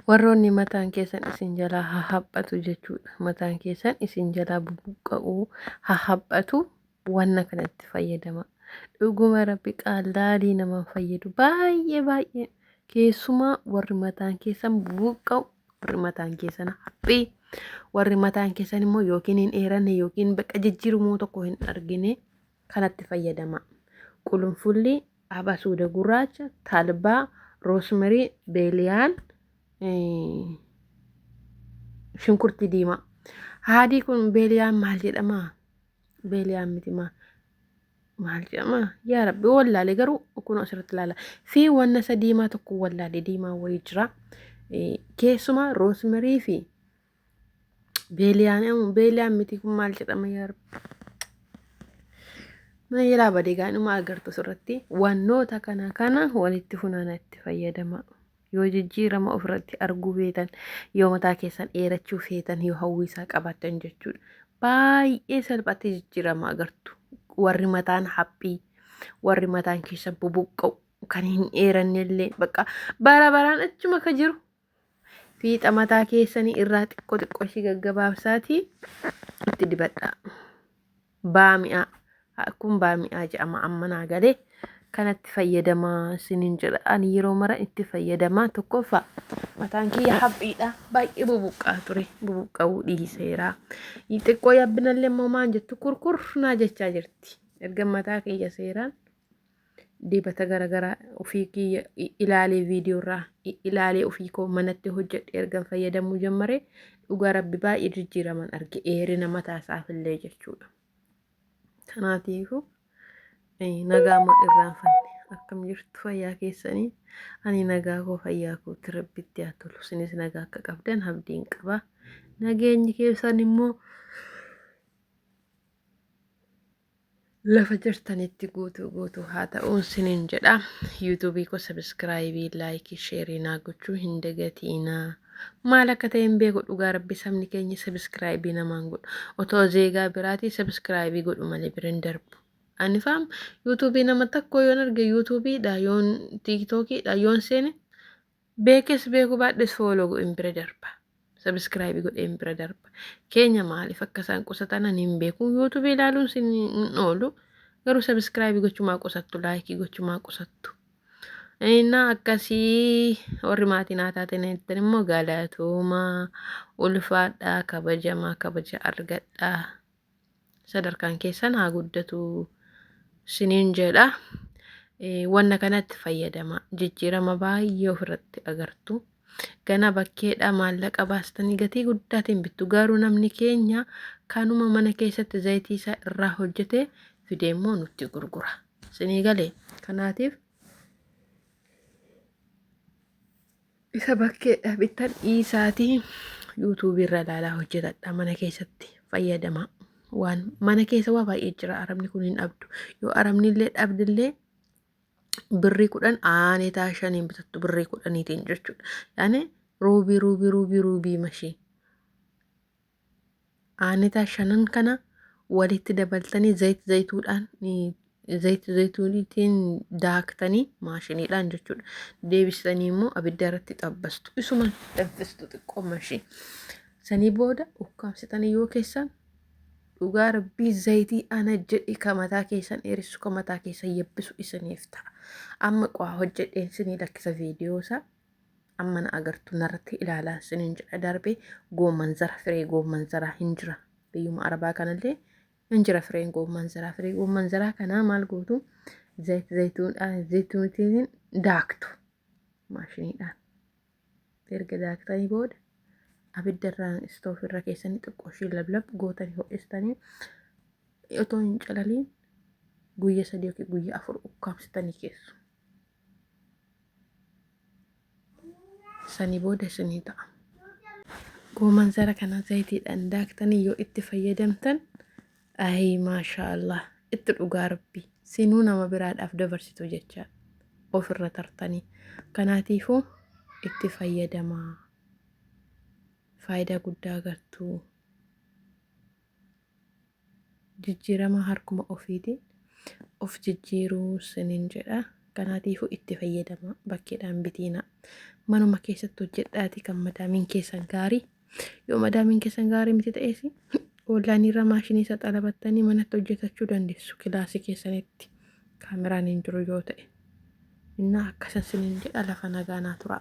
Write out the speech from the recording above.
warroonni mataan keessan isin jalaa haphatu jechuudha. Mataan keessan isin jalaa bubuqqa'uu haphatu wanna kanatti fayyadama. Dhuguma rabbi qaalaalii nama fayyadu baay'ee keessumaa warri mataan keessan bubuqqa'u warri mataan keessan haphii warri mataan keessan immoo yookiin hin dheeranne yookiin bakka jijjiirumuu tokko hin argine kanatti fayyadama. Qulunfulli, abasuuda gurraacha, talbaa, roosmarii, beeliyaan, shunkurtii diimaa. Haadii kun beeliyaan maal jedhama? Beeliyaan miti maal jedhama? Yaa rabbi wallaalee garuu kun asirratti ilaala. Fi wanna isa diimaa tokko wallaalee diimaa wayii jira. Keessumaa roosmarii fi beeliyaan miti kun maal jedhama yaa rabbi? Mana jalaa badee gaanuma agartu asirratti wannoota kana walitti funaana itti fayyadama. Yoo jijjiirama ofirratti arguu feetan, yoo mataa keessan dheerachuu feetan, yoo hawwisaa qabaatan jechuudha. Baay'ee salphaatti jijjiirama agartu. Warri mataan haphii, warri mataan keessan bubuqqa'u, kan hin dheerannellee bakka baraan achuma ka jiru. Fiixa mataa keessanii irraa xiqqoo ishii gaggabaabsaatii itti dibadhaa. Baami'aa. Kun baami'aa jedhama amma naa galee. Kanatti fayyadamaa sinin jedha ani yeroo mara itti fayyadamaa tokkoffaa mataan kiyya haphiidha baay'ee bubuqqaa ture bubuqqa'uu dhiiseera xiqqoo yabbinallee immoo maan jettu kurkurnaa jechaa jirti erga mataa kiyya seeraan dibata garagaraa ofii kiyya ilaalee viidiyoorraa ilaalee ofii koo manatti hojjedhe ergan fayyadamuu jammare dhugaa rabbi baay'ee jijjiiraman arge dheerina mataa isaafillee jechuudha. Kanaatiifuu nagaa moo irraanfanne akkam jirtu fayyaa keessanii ani nagaa koo fayyaa koo rabbitti haa tolu isinis nagaa akka qabdan abdiin qaba nageenyi keessan immoo lafa jirtanitti guutuu haa ta'uun sinin jedha. yuutuubii koo sabiskiraayibii laayikii sheerii naa gochuu hin dagatiinaa. Maal akka ta'e hin beeku dhugaa rabbi sabni keenya sabiskiraayibii namaan godhu otoo zeegaa biraatii sabiskiraayibii godhu malee bira hin darbu. Ani faam yuutuubii nama tokko yoon arge yuutuubiidha yoon tiiktokiidha yoon seene beekes beeku baadhes fooloo godhin bira darba. Sabiskiraayibii godheen bira darba. Keenya maaliif akka isaan qusatan ani hin beeku yuutuubii ilaaluun sin hin oolu garuu sabiskiraayibii gochumaa qusattu laayikii gochumaa qusattu. Inna akkasii warri maatii naa taateen jettan immoo galatoomaa ulfaadhaa kabaja argadhaa sadarkaan keessan haa guddatu siniin jedha. Wanna kanatti fayyadama jijjiirama baay'ee ofirratti agartu. Gana bakkeedha maallaqa baastanii gatii guddaatiin bittu garuu namni keenya kanuma mana keessatti zayitii isaa irraa hojjete fidee immoo nutti gurgura. Sinii galee kanaatiif isa bakkeedha bittan dhiisaatii yuutuubii irra ilaalaa hojjetadha mana keessatti fayyadama. Waan mana keessa waa baay'ee jira arabni kun hin dhabdu yoo arabni illee dhabdillee birrii 10 aanetaa 5 bitattu birrii 10tiin jechuudha. Yaani ruubii mashii aanetaa 5 kana walitti dabaltanii zayituudhaan zayituunitiin daaktanii maashiniidhaan jechuudha. Deebistanii immoo abidda irratti xabbastu isuma danfistu xiqqoo mashii sanii booda ukkaamsitanii yoo keessan dhugaa rabbii zayitii ana jedhi kamataa keessan dheeressu kamataa keessan yabbisu isiniif ta'a. Amma qo'aa hojjedheen sinii lakkisa viidiyoosaa amma na agartu narratti ilaalaa siniin jedha darbee firee goomman zaraa hin jira biyyuma arabaa kanallee hin jira firee goomman zaraa kanaa maal gootu zayituunitiin daaktu maashiniidhaan erga daaktanii booda abidda irraan istoofirra keessanii xiqqoo ishii lablab gootanii ho'istanii otoo hin calaliin guyyaa 3 yookiin guyyaa 4 ukkaamsitanii keessu. Sanii booda isinii ta'a. Goomman zara kana zayitiidhaan daaktanii yoo itti fayyadamtan ayi maashaallah itti dhugaa rabbii sinuu nama biraadhaaf dabarsitu jecha ofirra tartanii kanaatiifuu itti fayyadamaa. Faayidaa guddaa agartuu jijjiirama harkuma ofiitiin of jijjiiruu siniin jedha. Kanaatiifuu itti fayyadama bakkeedhaan bitiina manuma keessatti hojjedhaati kan madaamiin keessan gaarii. Yoo madaamiin keessan gaarii miti ta'eesi onlaayinii irra maashinii isa xalabattanii manatti hojjetachuu dandeessu kilaasii keessanitti kaameraan hin jiru yoo ta'e. Innaa akkasan sinin jedha lafa nagaa naa tura.